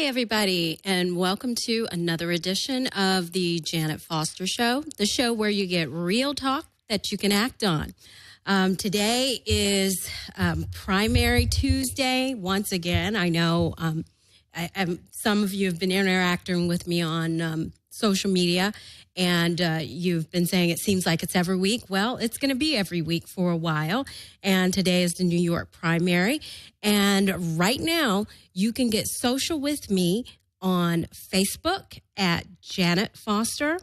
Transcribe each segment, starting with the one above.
everybody, and welcome to another edition of the Janet Foster Show, the show where you get real talk that you can act on. Today is Primary Tuesday. Once again, I know some of you have been interacting with me on social media, and you've been saying it seems like it's every week. Well, it's going to be every week for a while, and today is the New York primary. And right now, you can get social with me on Facebook at Janet Foster,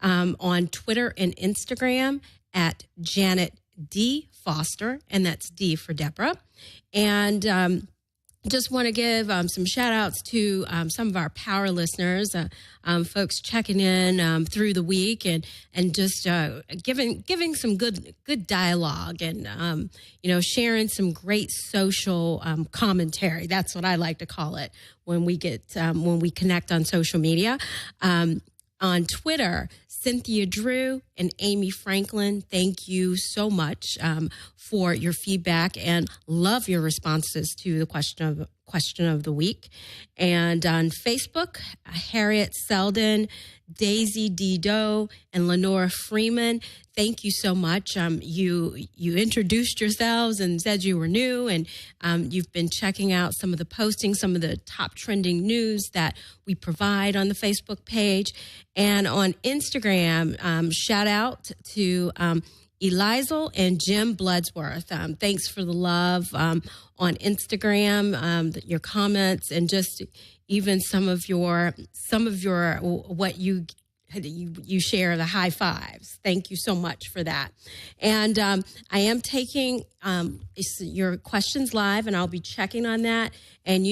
on Twitter and Instagram at Janet D. Foster, and that's D for Deborah. And just want to give some shout outs to some of our power listeners, folks checking in through the week and just giving some good dialogue and sharing some great social commentary. That's what I like to call it when we connect on social media. On Twitter, Cynthia Drew and Amy Franklin, thank you so much for your feedback and love your responses to the question of the week. And on Facebook, Harriet Selden, Daisy D. Doe, and Lenora Freeman, thank you so much. You introduced yourselves and said you were new, and you've been checking out some of the postings, some of the top trending news that we provide on the Facebook page. And on Instagram, shout out to Elizel and Jim Bloodsworth. Thanks for the love on Instagram, your comments, and just even some of your what you share, the high fives. Thank you so much for that. And I am taking your questions live, and I'll be checking on that. And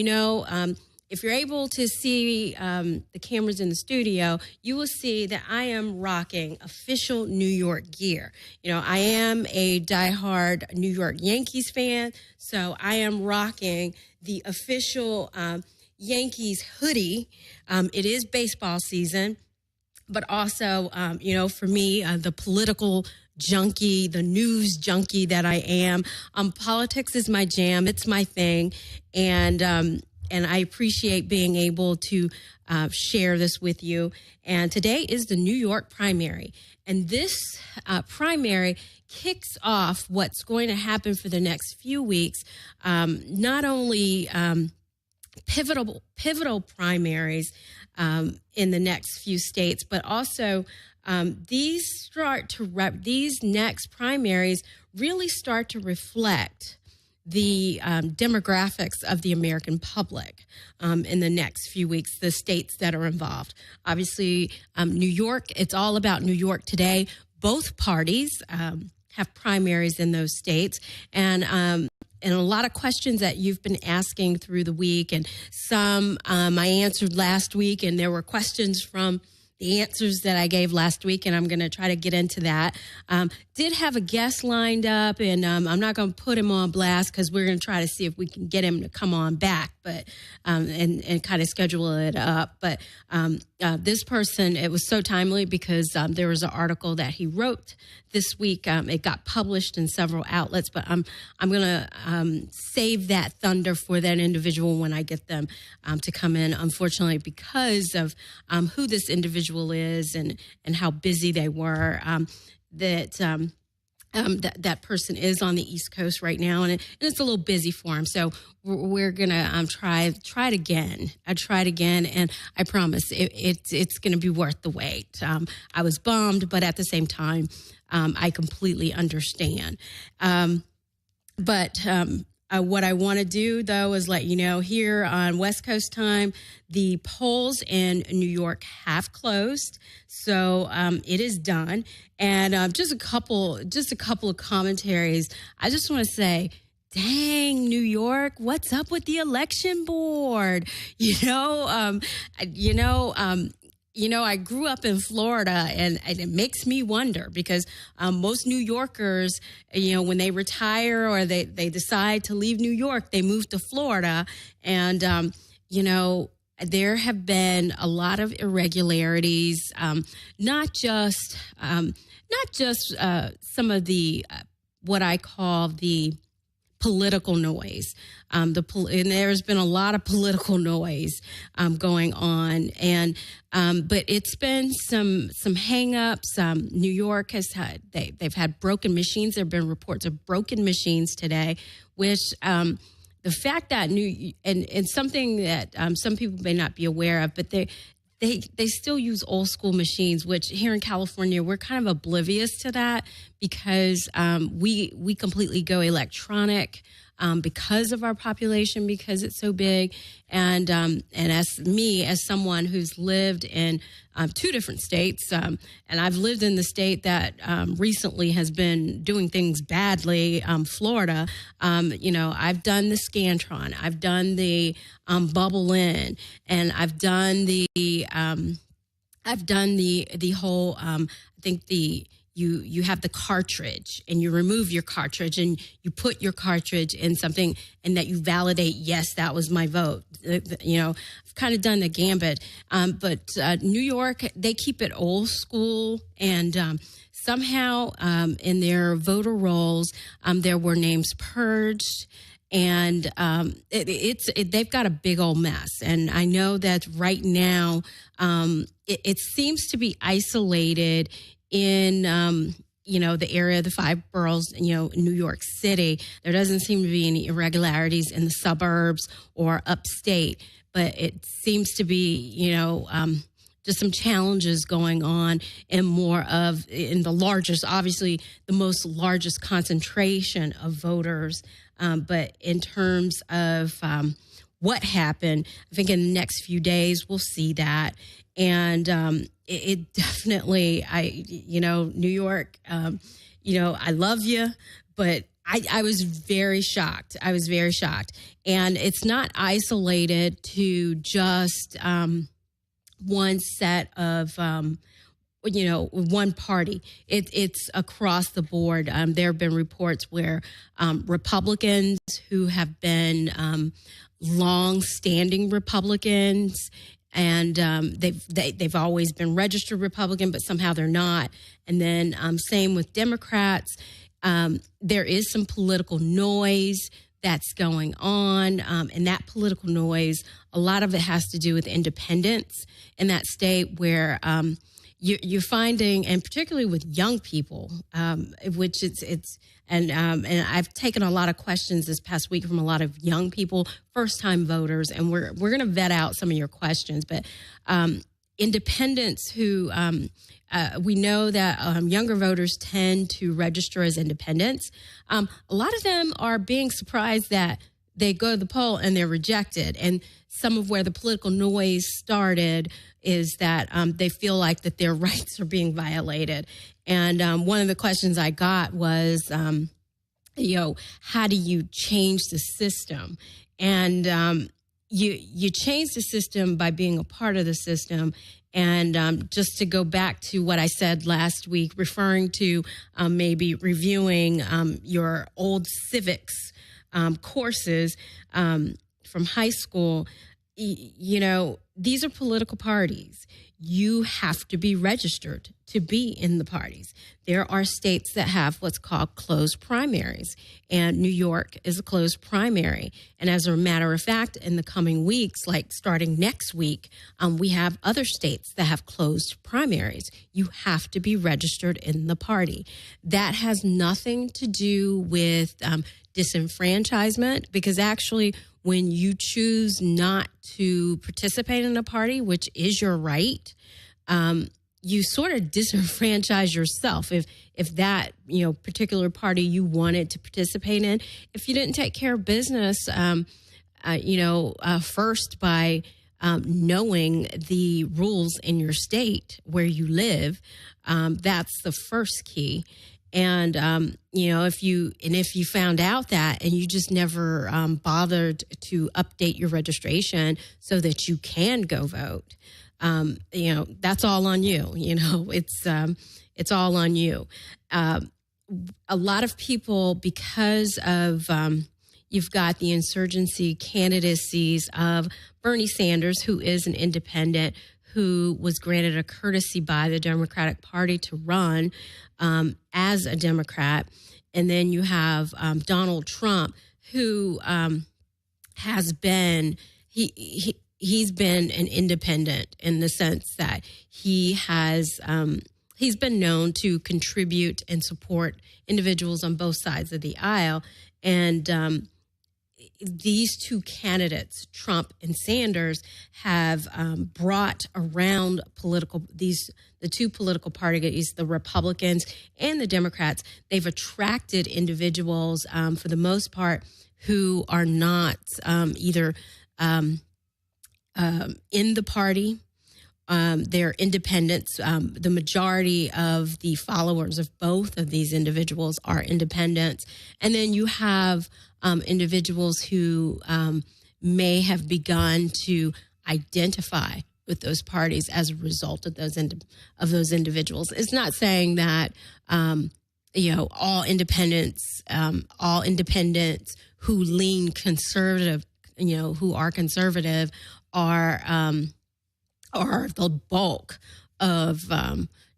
if you're able to see the cameras in the studio, you will see that I am rocking official New York gear. I am a diehard New York Yankees fan, so I am rocking the official Yankees hoodie. It is baseball season, but also, for me, the political junkie, the news junkie that I am, politics is my jam. It's my thing. And I appreciate being able to share this with you. And today is the New York primary. And this primary kicks off what's going to happen for the next few weeks, not only pivotal primaries in the next few states, but also these next primaries really start to reflect the demographics of the American public in the next few weeks, the states that are involved. Obviously, New York, it's all about New York today. Both parties have primaries in those states. And a lot of questions that you've been asking through the week, and some I answered last week, and there were questions from the answers that I gave last week, and I'm going to try to get into that. Did have a guest lined up, and I'm not going to put him on blast because we're going to try to see if we can get him to come on back, but and kind of schedule it up. But this person, it was so timely because there was an article that he wrote this week. It got published in several outlets, but I'm going to save that thunder for that individual when I get them to come in. Unfortunately, because of who this individual is and how busy they were, that person is on the East Coast right now, and it's a little busy for him. So we're gonna try it again. I tried again, and I promise it's gonna be worth the wait. I was bummed, but at the same time, I completely understand. But what I want to do, though, is let you know here on West Coast time, the polls in New York have closed. So it is done. And just a couple of commentaries. I just want to say, dang, New York, what's up with the election board? I grew up in Florida, and it makes me wonder because most New Yorkers, when they retire or they decide to leave New York, they move to Florida. And, there have been a lot of irregularities, not just some of the what I call the political noise. And there's been a lot of political noise going on, and but it's been some hang-ups. New York has they've had broken machines. There have been reports of broken machines today, which the fact that and something that some people may not be aware of, but they still use old school machines, which here in California, we're kind of oblivious to that because we completely go electronic because of our population, because it's so big. And as someone who's lived in 2 different states, and I've lived in the state that recently has been doing things badly, Florida. I've done the Scantron, I've done the Bubble In, and I've done the whole. I think you have the cartridge and you remove your cartridge and you put your cartridge in something and that you validate, yes, that was my vote. I've kind of done the gambit. But New York, they keep it old school, and somehow in their voter rolls, there were names purged. And they've got a big old mess. And I know that right now it seems to be isolated in, the area of the 5 boroughs, New York City. There doesn't seem to be any irregularities in the suburbs or upstate, but it seems to be, just some challenges going on in the largest, obviously the most largest concentration of voters. But in terms of what happened, I think in the next few days we'll see that. And it definitely, New York, I love you, but I was very shocked. And it's not isolated to just one set of one party. It's across the board. There have been reports where Republicans who have been long-standing Republicans, and they've always been registered Republican, but somehow they're not. And then same with Democrats. There is some political noise that's going on, and that political noise, a lot of it has to do with independents in that state where you're finding, and particularly with young people, which and I've taken a lot of questions this past week from a lot of young people, first-time voters, and we're going to vet out some of your questions. But independents who we know that younger voters tend to register as independents. A lot of them are being surprised that they go to the poll and they're rejected. And some of where the political noise started is that they feel like that their rights are being violated. And one of the questions I got was, how do you change the system? And you change the system by being a part of the system. And just to go back to what I said last week, referring to maybe reviewing your old civics courses from high school, these are political parties. You have to be registered to be in the parties. There are states that have what's called closed primaries, and New York is a closed primary. And as a matter of fact, in the coming weeks, like starting next week, we have other states that have closed primaries. You have to be registered in the party. That has nothing to do with disenfranchisement, because actually when you choose not to participate in a party, which is your right, you sort of disenfranchise yourself if that particular party you wanted to participate in, if you didn't take care of business, first by knowing the rules in your state where you live, that's the first key. And, if you found out that and you just never bothered to update your registration so that you can go vote, that's all on you. It's all on you. A lot of people, because of you've got the insurgency candidacies of Bernie Sanders, who is an independent, who was granted a courtesy by the Democratic Party to run as a Democrat. And then you have Donald Trump, who has been he's been an independent in the sense that he has he's been known to contribute and support individuals on both sides of the aisle. And these two candidates, Trump and Sanders, have brought around the two political parties, the Republicans and the Democrats. They've attracted individuals, for the most part, who are not either in the party. They're independents. The majority of the followers of both of these individuals are independents. And then you have individuals who may have begun to identify with those parties as a result of those individuals. It's not saying that all independents who lean conservative, who are conservative, are the bulk of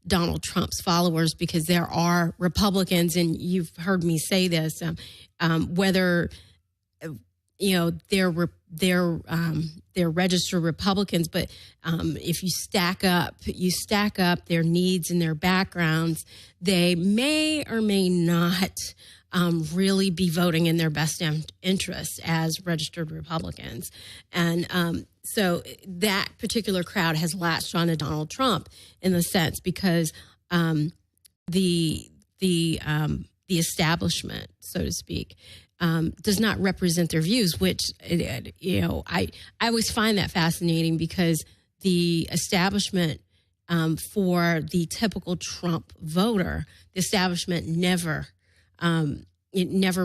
Donald Trump's followers, because there are Republicans, and you've heard me say this, whether they're registered Republicans, but if you stack up their needs and their backgrounds, they may or may not really be voting in their best interest as registered Republicans. And so that particular crowd has latched on to Donald Trump in the sense because the establishment, so to speak, does not represent their views, which, I always find that fascinating, because the establishment, for the typical Trump voter, the establishment never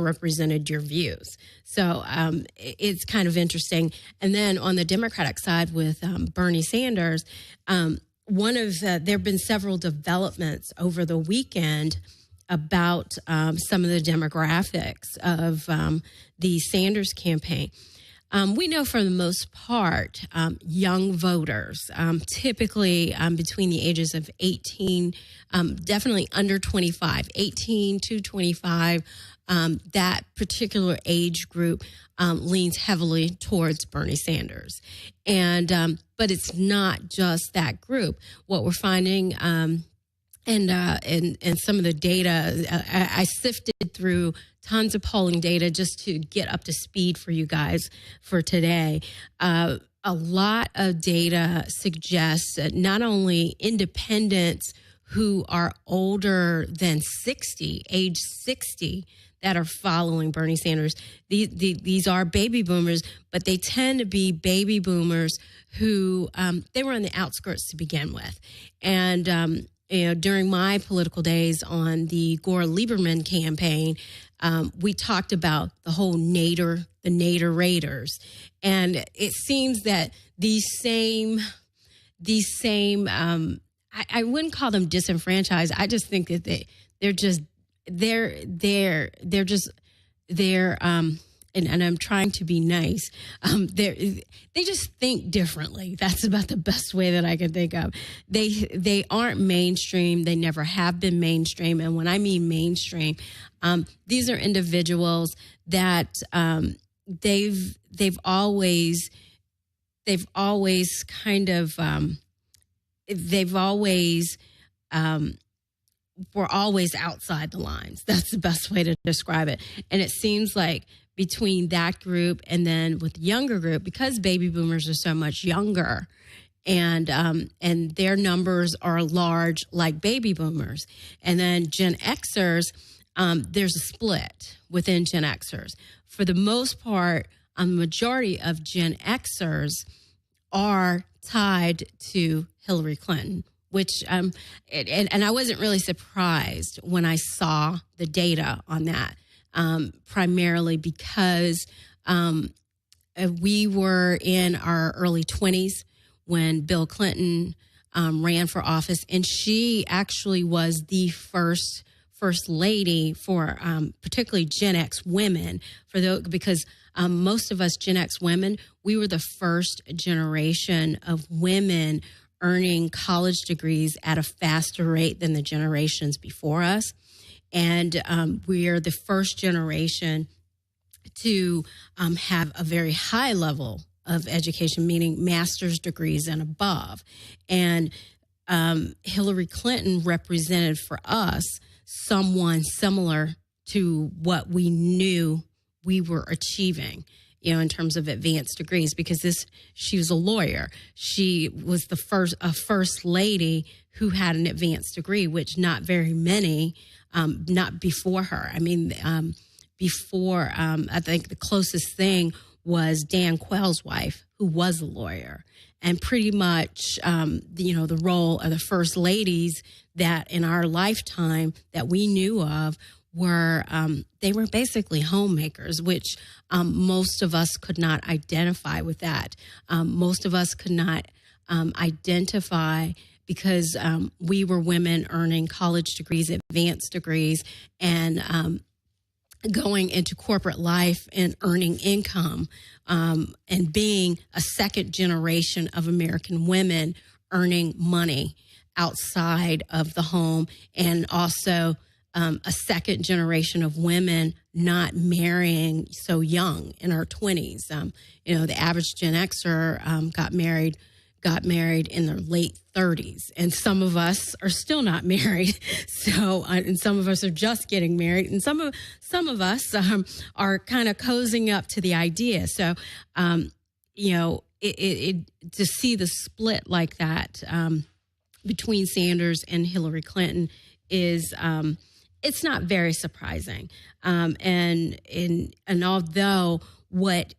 represented your views. So it's kind of interesting. And then on the Democratic side with Bernie Sanders, there have been several developments over the weekend about some of the demographics of the Sanders campaign. We know for the most part, young voters, typically between the ages of 18, definitely under 25, 18 to 25, that particular age group leans heavily towards Bernie Sanders. And but it's not just that group. What we're finding, and some of the data, I sifted through tons of polling data just to get up to speed for you guys for today. A lot of data suggests that not only independents who are older than 60, age 60, that are following Bernie Sanders. These are baby boomers, but they tend to be baby boomers who they were on the outskirts to begin with. And during my political days on the Gore-Lieberman campaign, we talked about the whole the Nader Raiders. And it seems that these same I wouldn't call them disenfranchised. I just think that and I'm trying to be nice. They just think differently. That's about the best way that I can think of. They aren't mainstream. They never have been mainstream. And when I mean mainstream, these are individuals that they've always kind of we're always outside the lines. That's the best way to describe it. And it seems like between that group and then with the younger group, because baby boomers are so much younger, and their numbers are large like baby boomers, and then Gen Xers, there's a split within Gen Xers. For the most part, a majority of Gen Xers are tied to Hillary Clinton, which and I wasn't really surprised when I saw the data on that, primarily because we were in our early 20s when Bill Clinton ran for office, and she actually was the first lady for particularly Gen X women, because most of us Gen X women, we were the first generation of women earning college degrees at a faster rate than the generations before us. And we are the first generation to have a very high level of education, meaning master's degrees and above. And Hillary Clinton represented for us someone similar to what we knew we were achieving, in terms of advanced degrees, because she was a lawyer. She was a first lady who had an advanced degree, which not very many, not before her. I mean, I think the closest thing was Dan Quayle's wife, who was a lawyer. And pretty much, the role of the first ladies that in our lifetime that we knew of were, they were basically homemakers, which most of us could not identify with that. Most of us could not identify because we were women earning college degrees, advanced degrees, and going into corporate life and earning income, and being a second generation of American women earning money outside of the home, and also a second generation of women not marrying so young in our 20s. The average Gen Xer got married in their late 30s, and some of us are still not married. So, and some of us are just getting married, and some of us are kind of cozying up to the idea. So, to see the split like that between Sanders and Hillary Clinton is it's not very surprising. And although what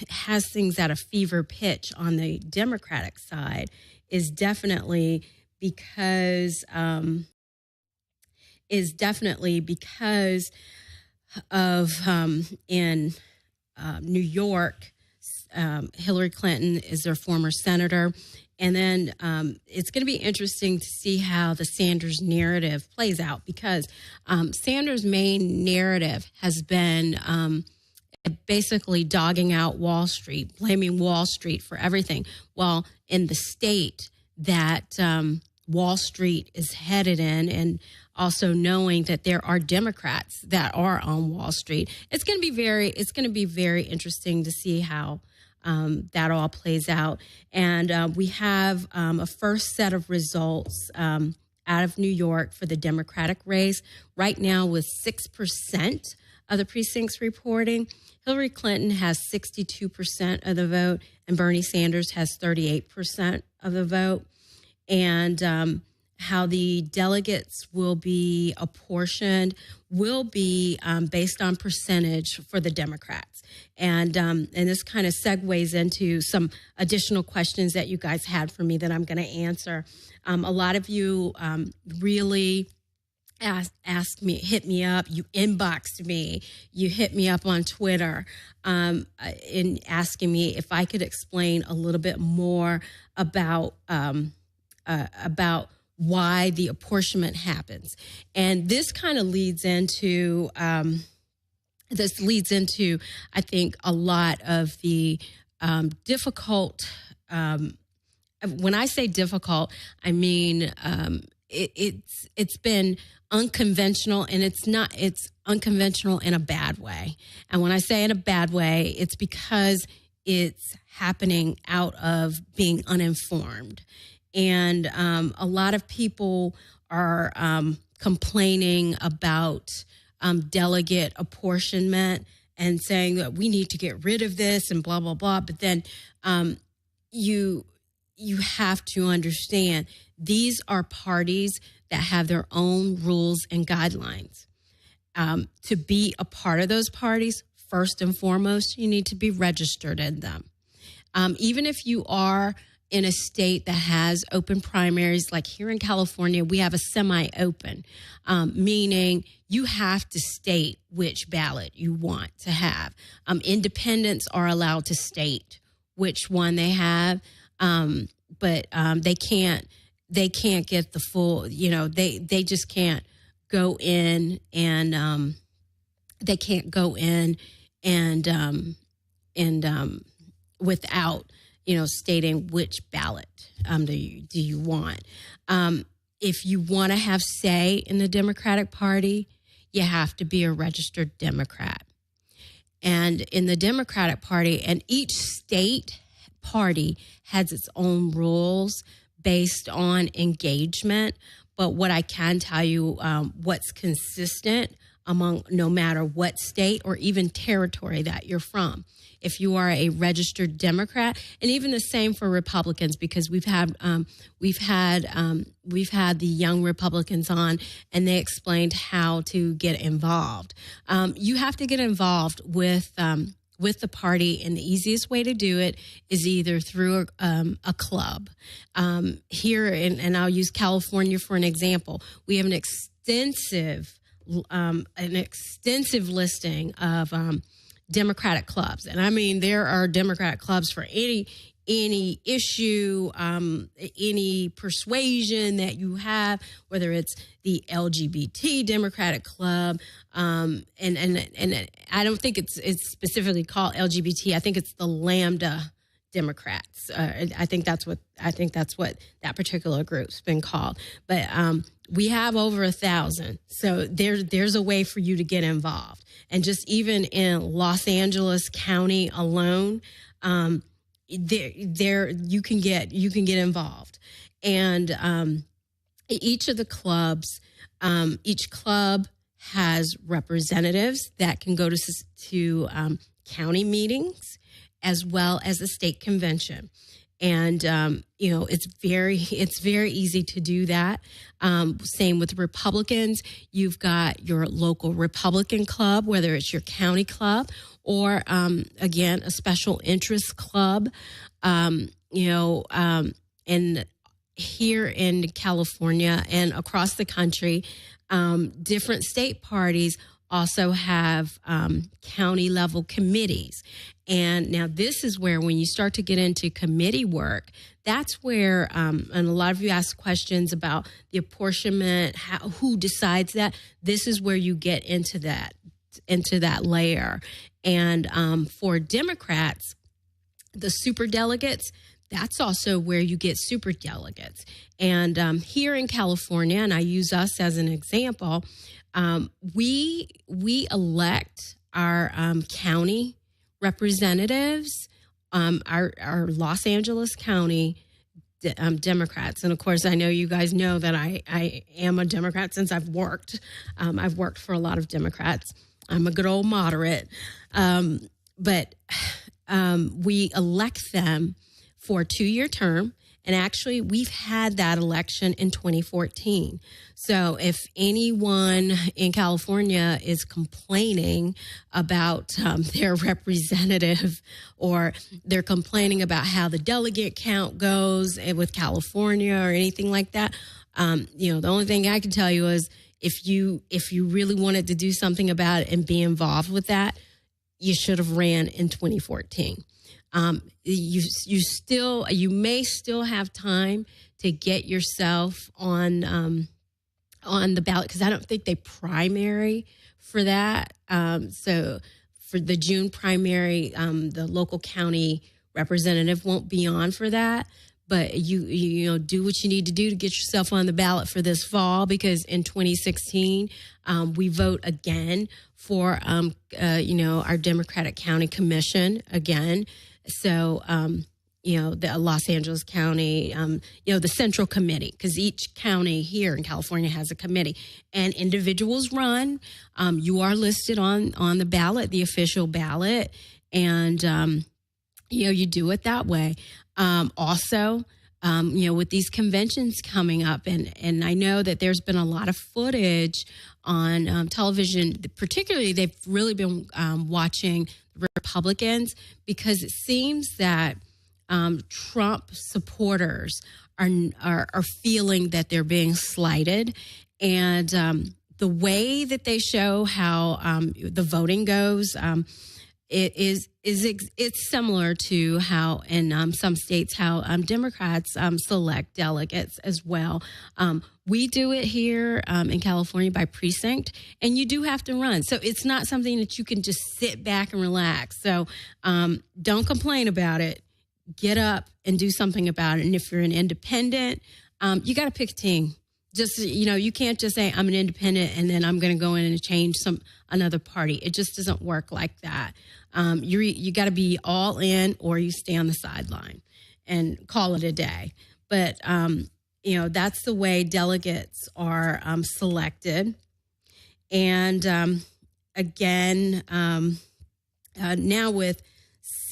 has things at a fever pitch on the Democratic side is definitely because of in New York, Hillary Clinton is their former senator. And then it's going to be interesting to see how the Sanders narrative plays out, because Sanders' main narrative has been basically dogging out Wall Street, blaming Wall Street for everything. Well, in the state that Wall Street is headed in, and also knowing that there are Democrats that are on Wall Street, it's going to be very interesting to see how that all plays out. And we have a first set of results out of New York for the Democratic race right now, with 6% of the precincts reporting. Hillary Clinton has 62% of the vote, and Bernie Sanders has 38% of the vote. And how the delegates will be apportioned will be based on percentage for the Democrats. And this kind of segues into some additional questions that you guys had for me that I'm going to answer. A lot of you really asked me, hit me up, you inboxed me, you hit me up on Twitter in asking me if I could explain a little bit more about why the apportionment happens. And this kind of leads into, I think, a lot of the difficult, when I say difficult, I mean, it's been unconventional, and it's unconventional in a bad way. And when I say in a bad way, it's because it's happening out of being uninformed. And a lot of people are complaining about delegate apportionment and saying that we need to get rid of this and blah, blah, blah. But then you have to understand these are parties that have their own rules and guidelines. To be a part of those parties, first and foremost, you need to be registered in them. Even if you are in a state that has open primaries, like here in California, we have a semi-open, meaning you have to state which ballot you want to have. Independents are allowed to state which one they have, but they can't get the full, they just can't go in and they can't go in and without stating which ballot do you want. If you want to have say in the Democratic Party, you have to be a registered Democrat. and in the Democratic Party, and each state party has its own rules based on engagement. But what I can tell you, what's consistent among no matter what state or even territory that you're from. If you are a registered Democrat, and even the same for Republicans, because we've had the young Republicans on, and they explained how to get involved. You have to get involved with the party, and the easiest way to do it is either through a club. Here, and I'll use California for an example. We have an extensive listing of Democratic clubs, and I mean there are Democratic clubs for any issue, any persuasion that you have, whether it's the LGBT Democratic Club, and I don't think it's specifically called LGBT. I think it's the Lambda Democrats. I think that's what that particular group's been called. But we have over 1,000, so there's a way for you to get involved. And just even in Los Angeles County alone, there you can get involved. And each of the clubs, each club has representatives that can go to county meetings as well as a state convention. And, it's very easy to do that. Same with Republicans. You've got your local Republican club, whether it's your county club or, again, a special interest club, and here in California and across the country, different state parties also have county level committees. And now this is where, when you start to get into committee work, that's where, and a lot of you ask questions about the apportionment, who decides that. This is where you get into that layer. And for Democrats, the superdelegates, that's also where you get superdelegates. And here in California, and I use us as an example, we elect our county representatives, our Los Angeles County Democrats. And of course, I know you guys know that I am a Democrat since I've worked. I've worked for a lot of Democrats. I'm a good old moderate. But we elect them for a 2-year term. And actually, we've had that election in 2014. So if anyone in California is complaining about their representative, or they're complaining about how the delegate count goes with California or anything like that, the only thing I can tell you is if you really wanted to do something about it and be involved with that, you should have ran in 2014. You may still have time to get yourself on the ballot, because I don't think they primary for that. So for the June primary, the local county representative won't be on for that. But you do what you need to do to get yourself on the ballot for this fall, because in 2016 we vote again for our Democratic County Commission again. So, the Los Angeles County, the Central Committee, because each county here in California has a committee, and individuals run. You are listed on the ballot, the official ballot, and, you do it that way. Also, with these conventions coming up, and I know that there's been a lot of footage on television, particularly they've really been watching Republicans, because it seems that Trump supporters are feeling that they're being slighted, and the way that they show how the voting goes, it's similar to how in some states how Democrats select delegates as well. We do it here in California by precinct, and you do have to run. So it's not something that you can just sit back and relax. So don't complain about it. Get up and do something about it. And if you're an independent, you got to pick a team. Just, you can't just say I'm an independent and then I'm going to go in and change another party. It just doesn't work like that. You got to be all in, or you stay on the sideline and call it a day. But that's the way delegates are selected. And again, now with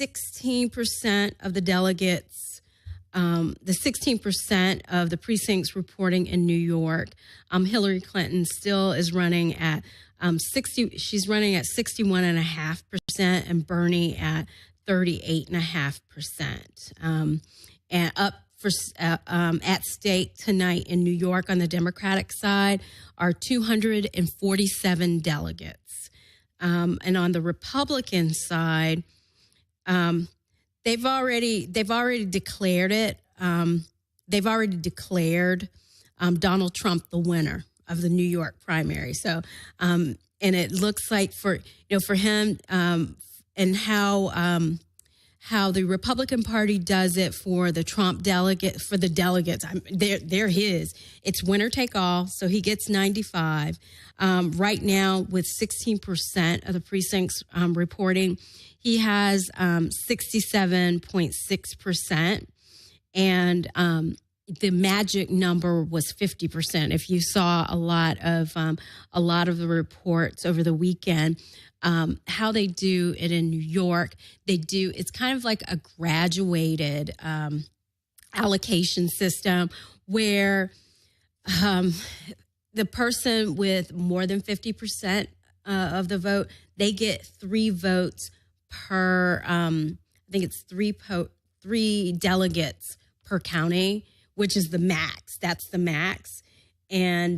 16% of the delegates. The 16% of the precincts reporting in New York, Hillary Clinton still is running at 60. She's running at 61.5%, and Bernie at 38.5%. And up for at stake tonight in New York on the Democratic side are 247 delegates, and on the Republican side. They've already declared it. They've already declared Donald Trump the winner of the New York primary. So, and it looks like for him, and how the Republican Party does it for the Trump delegates. They're his. It's winner take all. So he gets 95. Right now, with 16% of the precincts reporting, he has 67.6%, and the magic number was 50%. If you saw a lot of the reports over the weekend, how they do it in New York, it's kind of like a graduated allocation system where the person with more than 50% of the vote, they get 3 votes per, I think it's three delegates per county, which is the max. That's the max. And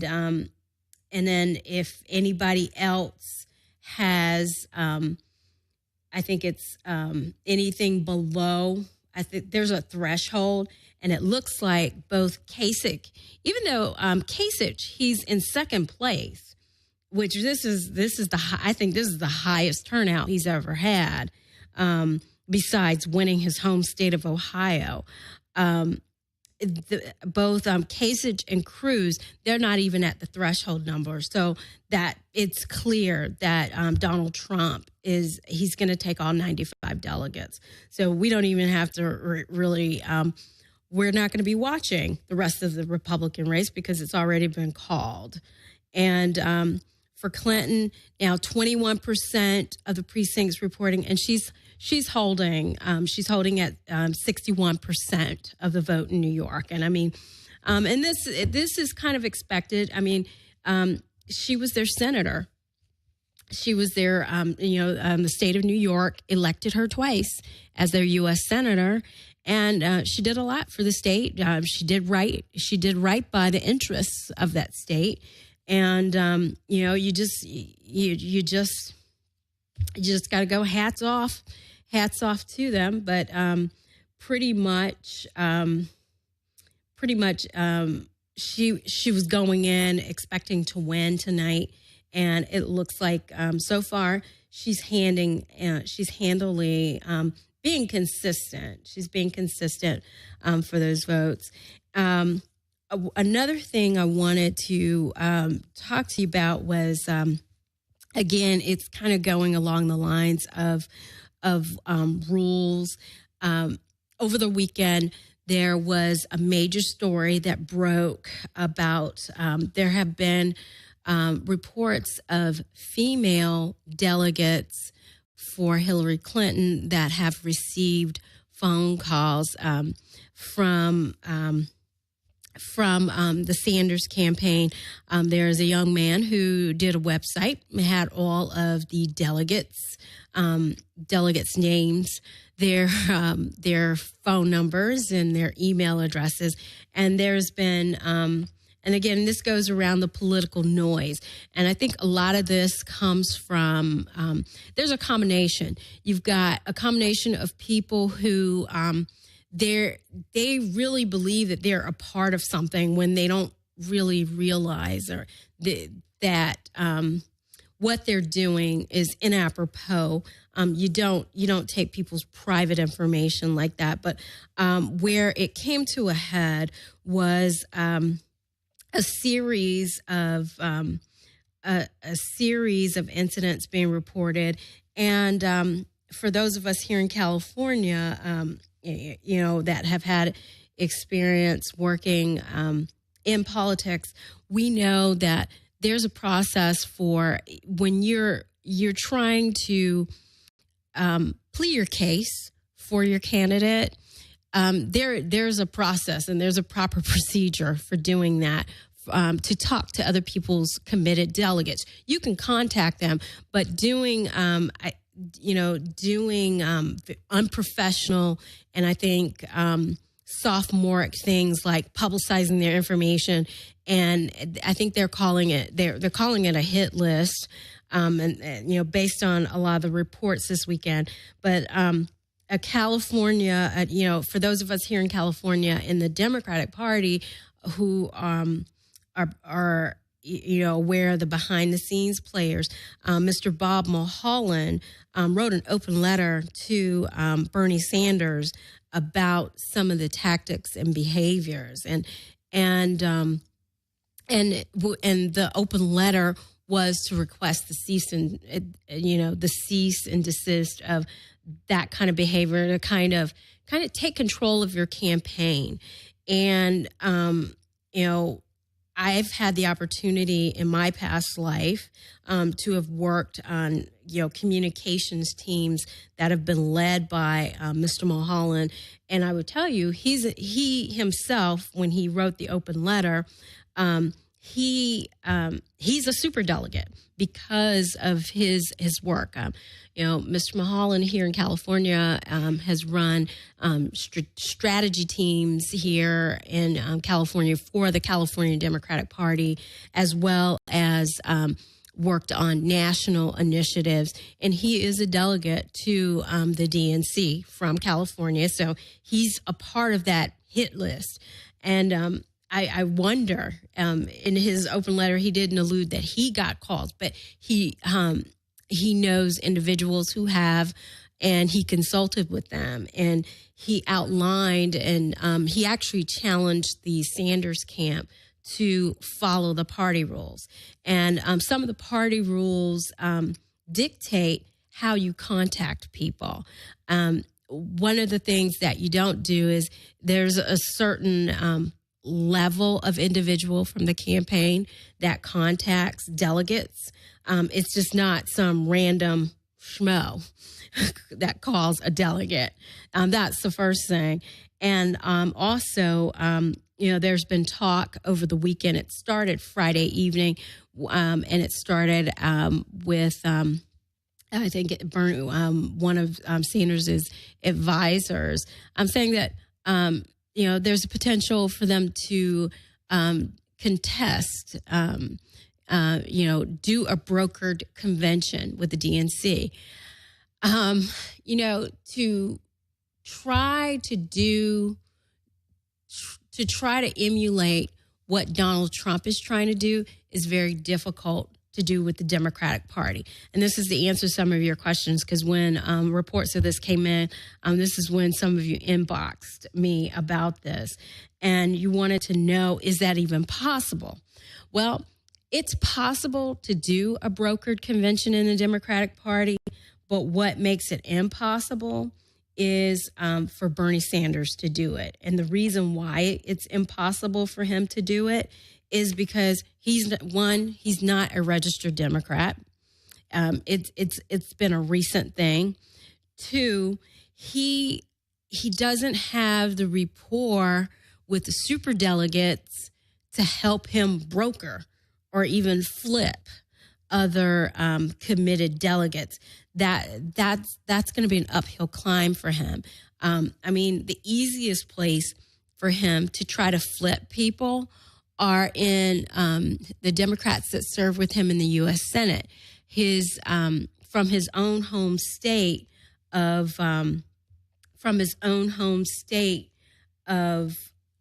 then if anybody else has, I think it's anything below, I think there's a threshold, and it looks like both Kasich, even though Kasich, he's in second place, which I think this is the highest turnout he's ever had, besides winning his home state of Ohio. Both Kasich and Cruz, they're not even at the threshold number, so that it's clear that Donald Trump he's going to take all 95 delegates. So we don't even have to really. We're not going to be watching the rest of the Republican race because it's already been called. And for Clinton, now 21% of the precincts reporting, and she's holding at 61% of the vote in New York. And I mean, and this is kind of expected. I mean, she was their senator. She was their, the state of New York elected her twice as their U.S. senator. And she did a lot for the state. She did right by the interests of that state. And you just got to go hats off to them. But pretty much, she was going in expecting to win tonight, and it looks like so far she's handily being consistent. She's being consistent for those votes. Another thing I wanted to talk to you about was, again, it's kind of going along the lines of rules. Over the weekend, there was a major story that broke about there have been reports of female delegates for Hillary Clinton that have received phone calls from the Sanders campaign. There's a young man who did a website, had all of the delegates' names, their phone numbers, and their email addresses. And there's been, and again, this goes around the political noise. And I think a lot of this comes from, there's a combination. You've got a combination of people who, they really believe that they're a part of something when they don't really realize that what they're doing is inappropriate. You don't take people's private information like that. But where it came to a head was a series of incidents being reported, and for those of us here in California, that have had experience working in politics, we know that there's a process for when you're trying to plead your case for your candidate. There's a process and there's a proper procedure for doing that. To talk to other people's committed delegates, you can contact them, but doing unprofessional and I think sophomoric things like publicizing their information, and I think they're calling it a hit list, and based on a lot of the reports this weekend, but. California, for those of us here in California in the Democratic Party who are aware of the behind the scenes players, Mr. Bob Mulholland wrote an open letter to Bernie Sanders about some of the tactics and behaviors, and the open letter was to request the cease and desist of that kind of behavior, to kind of take control of your campaign. And I've had the opportunity in my past life to have worked on communications teams that have been led by Mr. Mulholland, and I would tell you he himself, when he wrote the open letter, he's a superdelegate because of his work. Mr. Mulholland here in California has run strategy teams here in California for the California Democratic Party, as well as worked on national initiatives. And he is a delegate to the DNC from California. So he's a part of that hit list. And I wonder, in his open letter, he didn't allude that he got calls, but he knows individuals who have, and he consulted with them, and he outlined, and he actually challenged the Sanders camp to follow the party rules. And some of the party rules dictate how you contact people. One of the things that you don't do is there's a certain level of individual from the campaign that contacts delegates. It's just not some random schmo that calls a delegate. That's the first thing. And also, there's been talk over the weekend. It started Friday evening, and it started with, I think, one of Sanders' advisors. I'm saying that, there's a potential for them to contest, do a brokered convention with the DNC. To try to emulate what Donald Trump is trying to do is very difficult to do with the Democratic Party. And this is the answer to some of your questions, because when reports of this came in, this is when some of you inboxed me about this. And you wanted to know, is that even possible? Well, it's possible to do a brokered convention in the Democratic Party, but what makes it impossible is for Bernie Sanders to do it. And the reason why it's impossible for him to do it is because he's not a registered Democrat. It's been a recent thing. Two, he doesn't have the rapport with the superdelegates to help him broker or even flip other committed delegates. That's going to be an uphill climb for him. The easiest place for him to try to flip people are in the Democrats that serve with him in the U.S. Senate. From his own home state of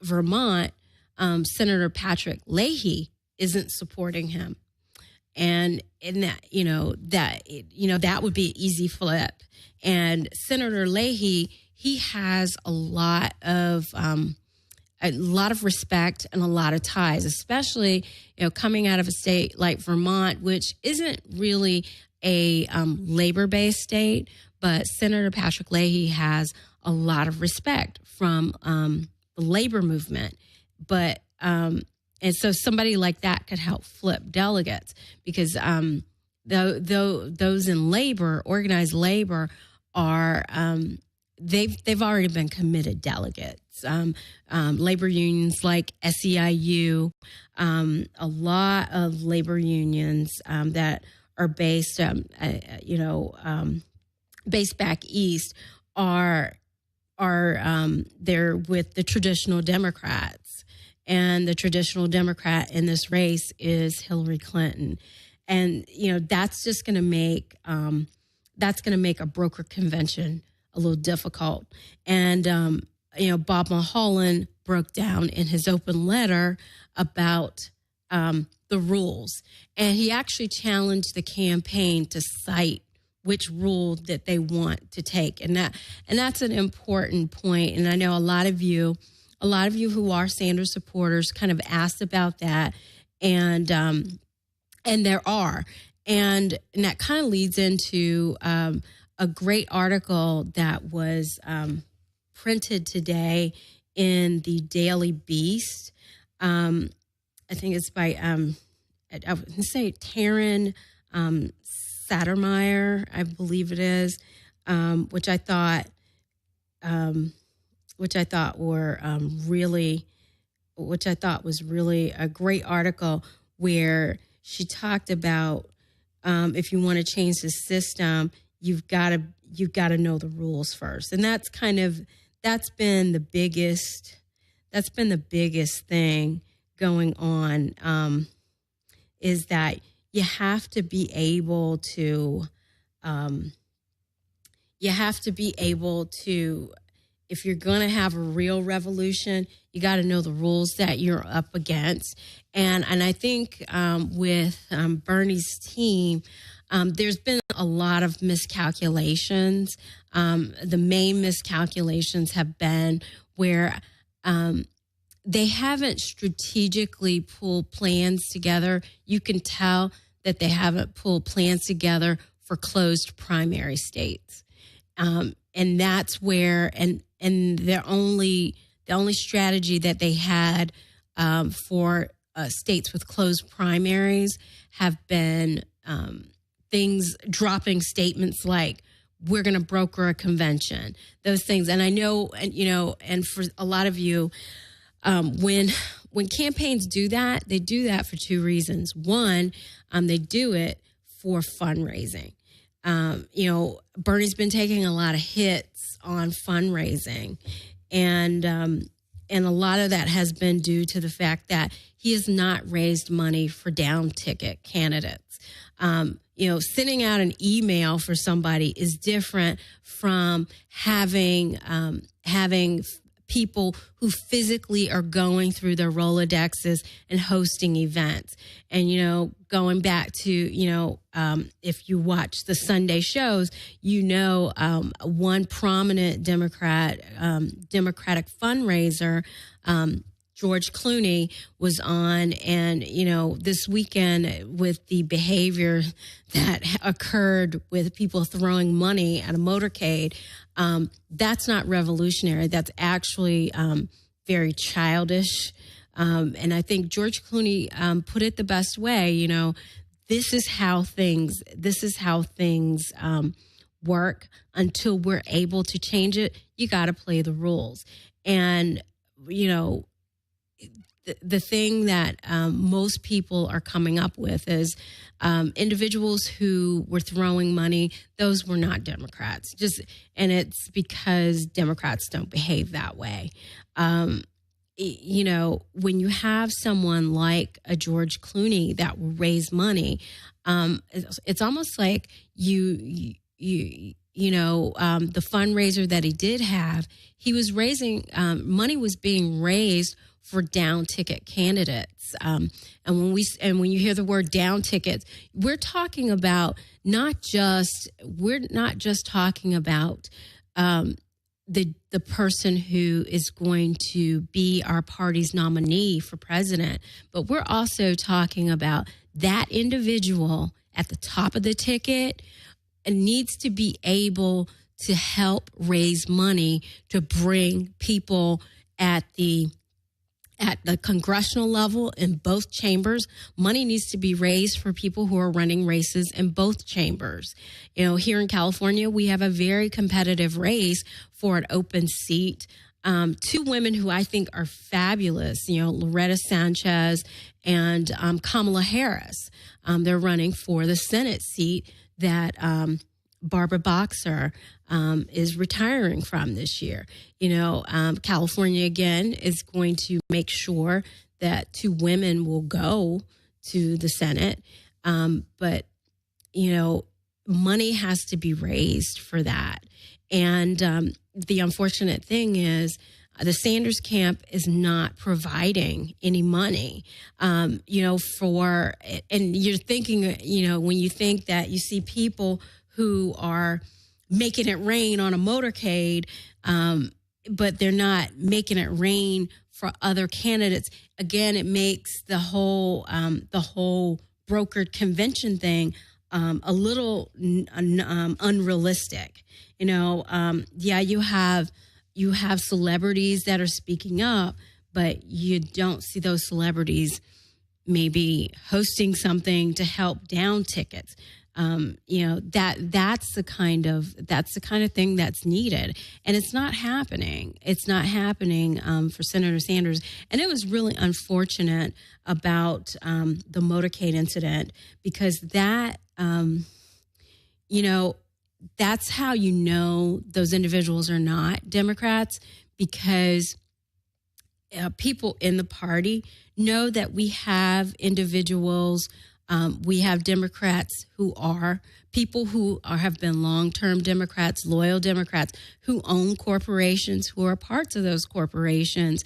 Vermont, Senator Patrick Leahy isn't supporting him. And that would be an easy flip. And Senator Leahy, he has a lot of a lot of respect and a lot of ties, especially, coming out of a state like Vermont, which isn't really a labor-based state, but Senator Patrick Leahy has a lot of respect from the labor movement. But and so somebody like that could help flip delegates, because those in labor, organized labor, are they've already been committed delegates. Labor unions like SEIU, a lot of labor unions that are based based back east are they're with the traditional Democrats, and the traditional Democrat in this race is Hillary Clinton, and that's just going to make a broker convention a little difficult. And Bob Mulholland broke down in his open letter about the rules, and he actually challenged the campaign to cite which rule that they want to take, and that's an important point. And I know a lot of you who are Sanders supporters kind of asked about that, and there are, and that kind of leads into a great article that was printed today in the Daily Beast. I think it's by I would say Taryn Sattermeyer, I believe it is, which I thought was really a great article, where she talked about if you want to change the system, you've got to know the rules first, and that's been the biggest thing going on, is that you have to be able to if you're going to have a real revolution, you got to know the rules that you're up against. And I think with Bernie's team, there's been a lot of miscalculations. The main miscalculations have been where they haven't strategically pulled plans together. You can tell that they haven't pulled plans together for closed primary states. And that's where, and the only strategy that they had for states with closed primaries have been dropping statements like, we're going to broker a convention, those things. And I know, and for a lot of you, when campaigns do that, they do that for two reasons. One, they do it for fundraising. Bernie's been taking a lot of hits on fundraising, and a lot of that has been due to the fact that he has not raised money for down ticket candidates. Sending out an email for somebody is different from having people who physically are going through their Rolodexes and hosting events. And, going back to, if you watch the Sunday shows, one prominent Democratic fundraiser, George Clooney, was on, and, this weekend with the behavior that occurred with people throwing money at a motorcade, that's not revolutionary. That's actually very childish. And I think George Clooney put it the best way. This is how things work. Until we're able to change it, you got to play the rules. And the thing that most people are coming up with is individuals who were throwing money. Those were not Democrats. And it's because Democrats don't behave that way. When you have someone like a George Clooney that will raise money, it's almost like the fundraiser that he did have, he was raising money was being raised for down ticket candidates. And when you hear the word down tickets, we're talking about we're not just talking about the person who is going to be our party's nominee for president, but we're also talking about that individual at the top of the ticket needs to be able to help raise money to bring people at the congressional level in both chambers. Money needs to be raised for people who are running races in both chambers. Here in California, we have a very competitive race for an open seat. Two women who I think are fabulous, Loretta Sanchez and Kamala Harris. They're running for the Senate seat that Barbara Boxer is retiring from this year. California, again, is going to make sure that two women will go to the Senate. But money has to be raised for that. And the unfortunate thing is the Sanders camp is not providing any money, and you're thinking, when you think that you see people who are making it rain on a motorcade, but they're not making it rain for other candidates. Again, it makes the whole brokered convention thing a little unrealistic. You have celebrities that are speaking up, but you don't see those celebrities maybe hosting something to help down tickets. That's the kind of thing that's needed, and it's not happening. It's not happening for Senator Sanders, and it was really unfortunate about the motorcade incident, because that that's how those individuals are not Democrats, because people in the party know that we have individuals. We have Democrats who are people who have been long-term Democrats, loyal Democrats, who own corporations, who are parts of those corporations,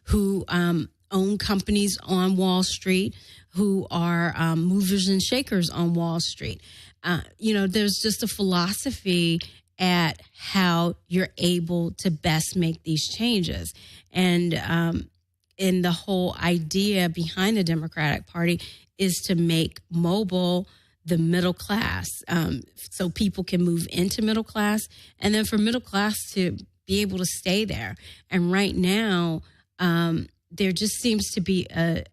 who own companies on Wall Street, who are movers and shakers on Wall Street. There's just a philosophy at how you're able to best make these changes. And the whole idea behind the Democratic Party is to make mobile the middle class, so people can move into middle class, and then for middle class to be able to stay there. And right now, there just seems to be a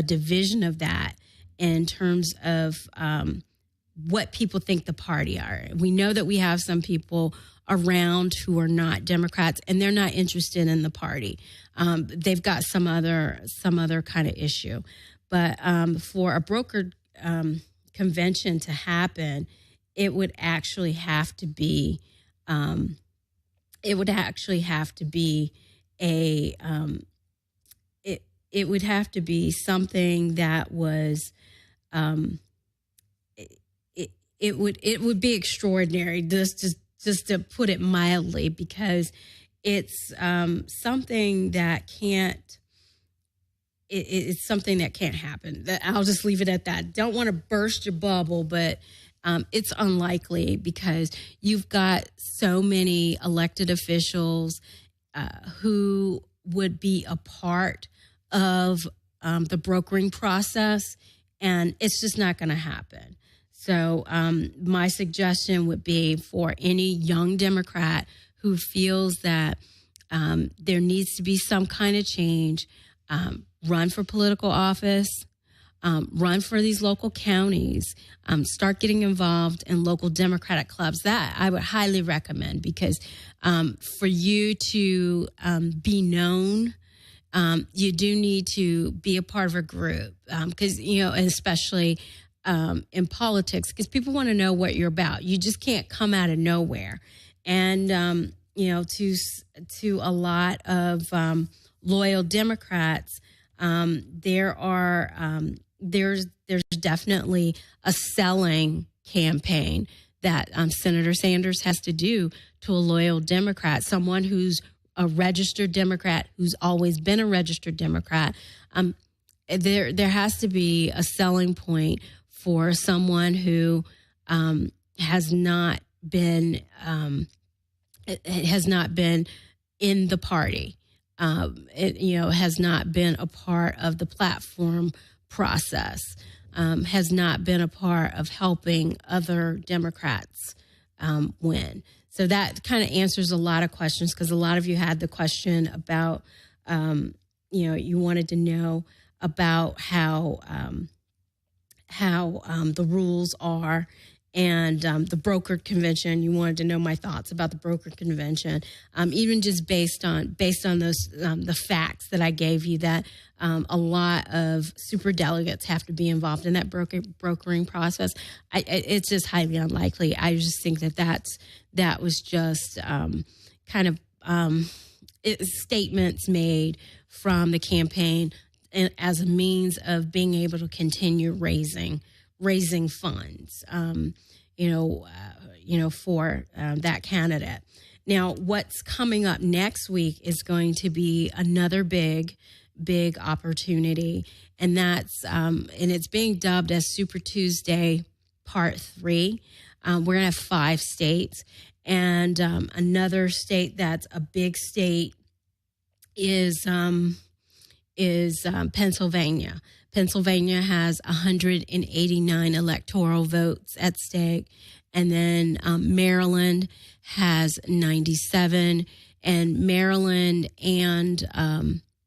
division of that in terms of what people think the party are. We know that we have some people around who are not Democrats, and they're not interested in the party. They've got some other kind of issue. But for a brokered convention to happen, it would actually have to be something that was it would be extraordinary, just to put it mildly, because it's something that can't. It's something that can't happen. I'll just leave it at that. Don't want to burst your bubble, but it's unlikely, because you've got so many elected officials who would be a part of the brokering process, and it's just not going to happen. So my suggestion would be for any young Democrat who feels that there needs to be some kind of change, run for political office, run for these local counties, start getting involved in local Democratic clubs. That I would highly recommend, because for you to be known, you do need to be a part of a group, because, especially in politics, because people want to know what you're about. You just can't come out of nowhere. And, to a lot of loyal Democrats, there's definitely a selling campaign that Senator Sanders has to do to a loyal Democrat, someone who's a registered Democrat, who's always been a registered Democrat. There has to be a selling point for someone who has not been it has not been in the party. It has not been a part of the platform process. Has not been a part of helping other Democrats win. So that kind of answers a lot of questions, because a lot of you had the question about, you wanted to know about how the rules are, and the brokered convention. You wanted to know my thoughts about the brokered convention, even just based on those the facts that I gave you, that a lot of superdelegates have to be involved in that brokering process. It's just highly unlikely. I just think that was just kind of statements made from the campaign as a means of being able to continue raising funds, for that candidate. Now, what's coming up next week is going to be another big opportunity, and that's and it's being dubbed as Super Tuesday Part 3. We're going to have 5 states, and another state that's a big state is Pennsylvania. Pennsylvania has 189 electoral votes at stake, and then Maryland has 97, and Maryland and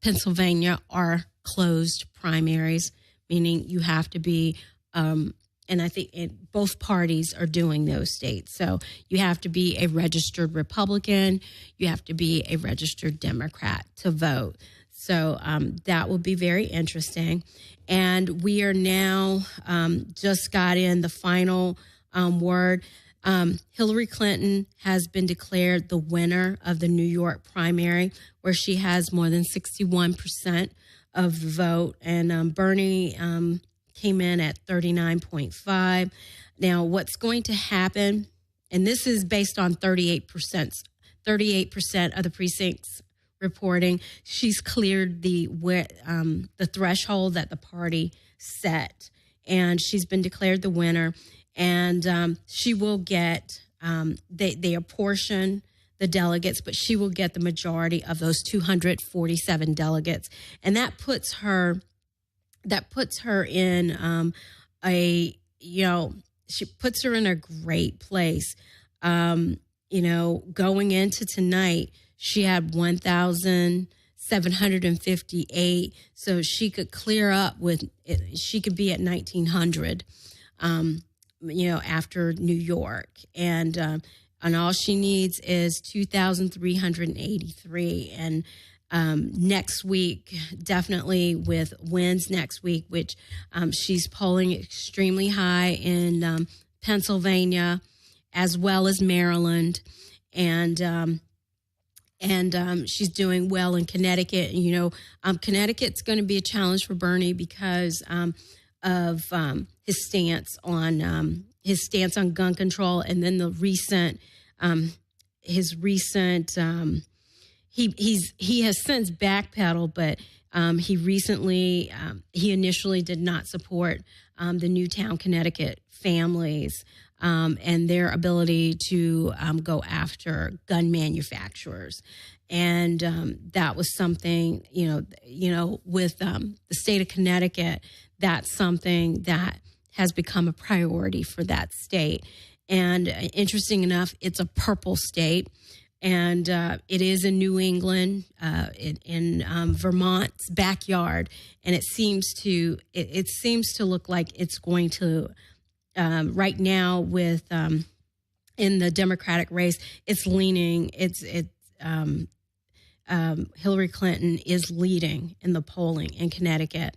Pennsylvania are closed primaries, meaning you have to be, and I think both parties are doing those states. So you have to be a registered Republican, you have to be a registered Democrat to vote. So that will be very interesting. And we are now just got in the final word. Hillary Clinton has been declared the winner of the New York primary, where she has more than 61% of the vote. And Bernie came in at 39.5. Now, what's going to happen, and this is based on 38% of the precincts reporting, she's cleared the threshold that the party set, and she's been declared the winner. And she will get, they apportion the delegates, but she will get the majority of those 247 delegates, and that puts her in she puts her in a great place. Going into tonight, she had 1,758, so she could clear up she could be at 1,900, after New York. And all she needs is 2,383. And next week, definitely with wins next week, which she's polling extremely high in Pennsylvania as well as Maryland. And she's doing well in Connecticut. And, Connecticut's going to be a challenge for Bernie because of his stance on gun control, and then the recent he has since backpedaled, but he initially did not support the Newtown, Connecticut families and their ability to go after gun manufacturers. And that was something, with the state of Connecticut, that's something that has become a priority for that state. And interesting enough, it's a purple state, and it is in New England, in Vermont's backyard, and it seems to look like it's going to. Right now, with in the Democratic race, it's leaning. Hillary Clinton is leading in the polling in Connecticut.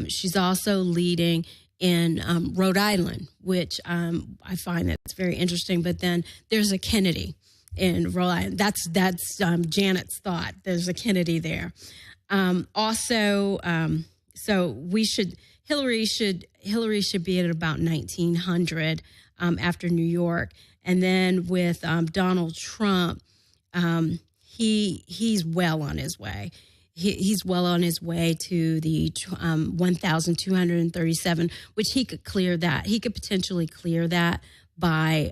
She's also leading in Rhode Island, which I find that's very interesting. But then there's a Kennedy in Rhode Island. That's Janet's thought. There's a Kennedy there. So Hillary should be at about 1,900 after New York, and then with Donald Trump, he's well on his way. He's well on his way to the 1,237, which he could clear that. He could potentially clear that by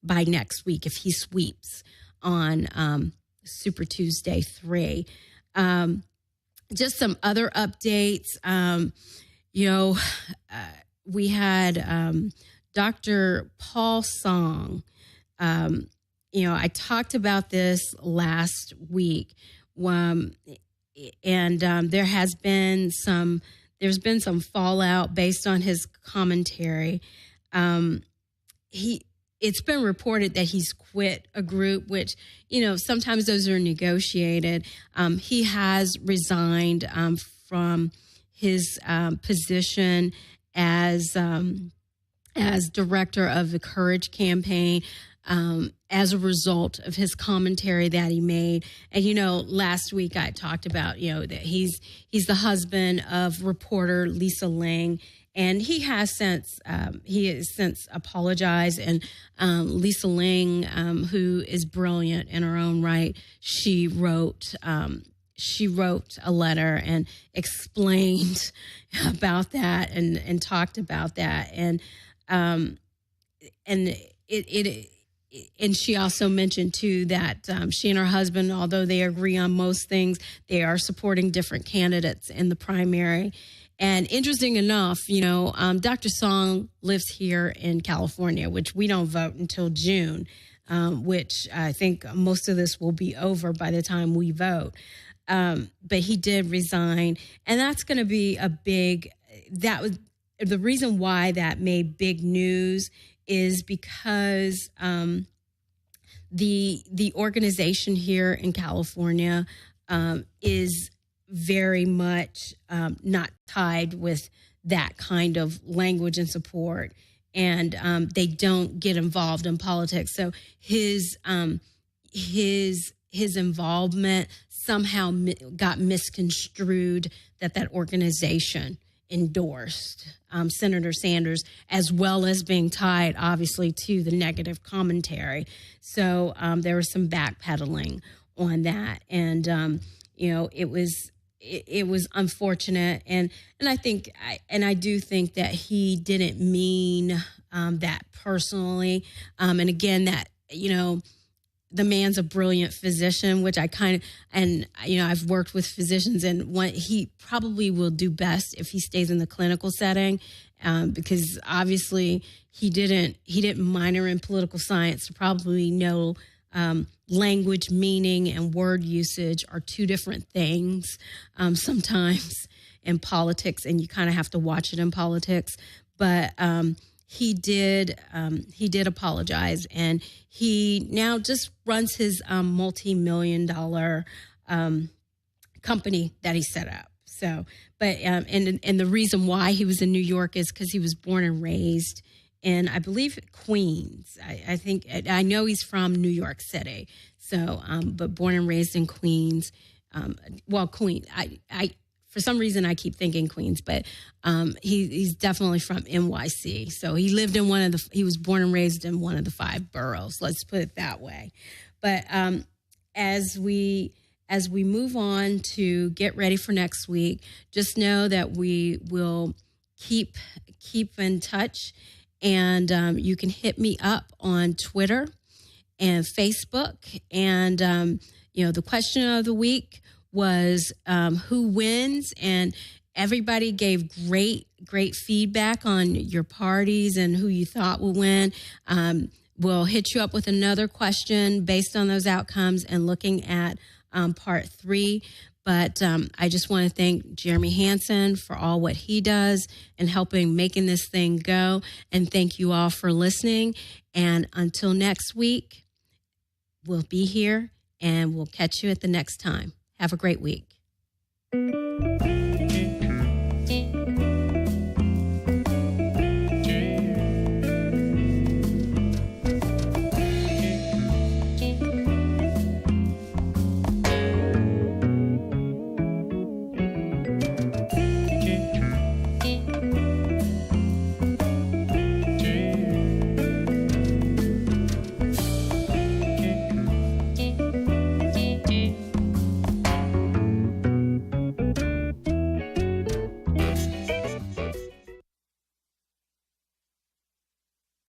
next week if he sweeps on Super Tuesday 3. Just some other updates. We had Dr. Paul Song. I talked about this last week, and there's been some fallout based on his commentary. It's been reported that he's quit a group, which, sometimes those are negotiated. He has resigned from his position as director of the Courage Campaign as a result of his commentary that he made. And, last week I talked about, that he's the husband of reporter Lisa Ling. And he has since apologized. And Lisa Ling, who is brilliant in her own right, she wrote a letter and explained about that and talked about that. And she also mentioned too that she and her husband, although they agree on most things, they are supporting different candidates in the primary. And interesting enough, Dr. Song lives here in California, which we don't vote until June, which I think most of this will be over by the time we vote. But he did resign, and that's going to be that was the reason why that made big news, is because the organization here in California is very much not tied with that kind of language and support, and they don't get involved in politics. So his involvement somehow got misconstrued that organization endorsed Senator Sanders, as well as being tied, obviously, to the negative commentary. So there was some backpedaling on that, and it was unfortunate, and I do think that he didn't mean that personally, and again that the man's a brilliant physician, which I've worked with physicians, and he probably will do best if he stays in the clinical setting, because obviously he didn't minor in political science to probably know language, meaning, and word usage are two different things sometimes in politics, and you kind of have to watch it in politics. But he did apologize, and he now just runs his multi-million-dollar company that he set up. So, but and the reason why he was in New York is because he was born and raised in, I believe, Queens. I know he's from New York City. So, but born and raised in Queens. Queens. I for some reason I keep thinking Queens, but he's definitely from NYC. So he lived in he was born and raised in one of the 5 boroughs. Let's put it that way. But as we move on to get ready for next week, just know that we will keep in touch. And you can hit me up on Twitter and Facebook. And, the question of the week was who wins? And everybody gave great feedback on your parties and who you thought will win. We'll hit you up with another question based on those outcomes and looking at part 3. But I just want to thank Jeremy Hansen for all what he does and making this thing go. And thank you all for listening. And until next week, we'll be here and we'll catch you at the next time. Have a great week.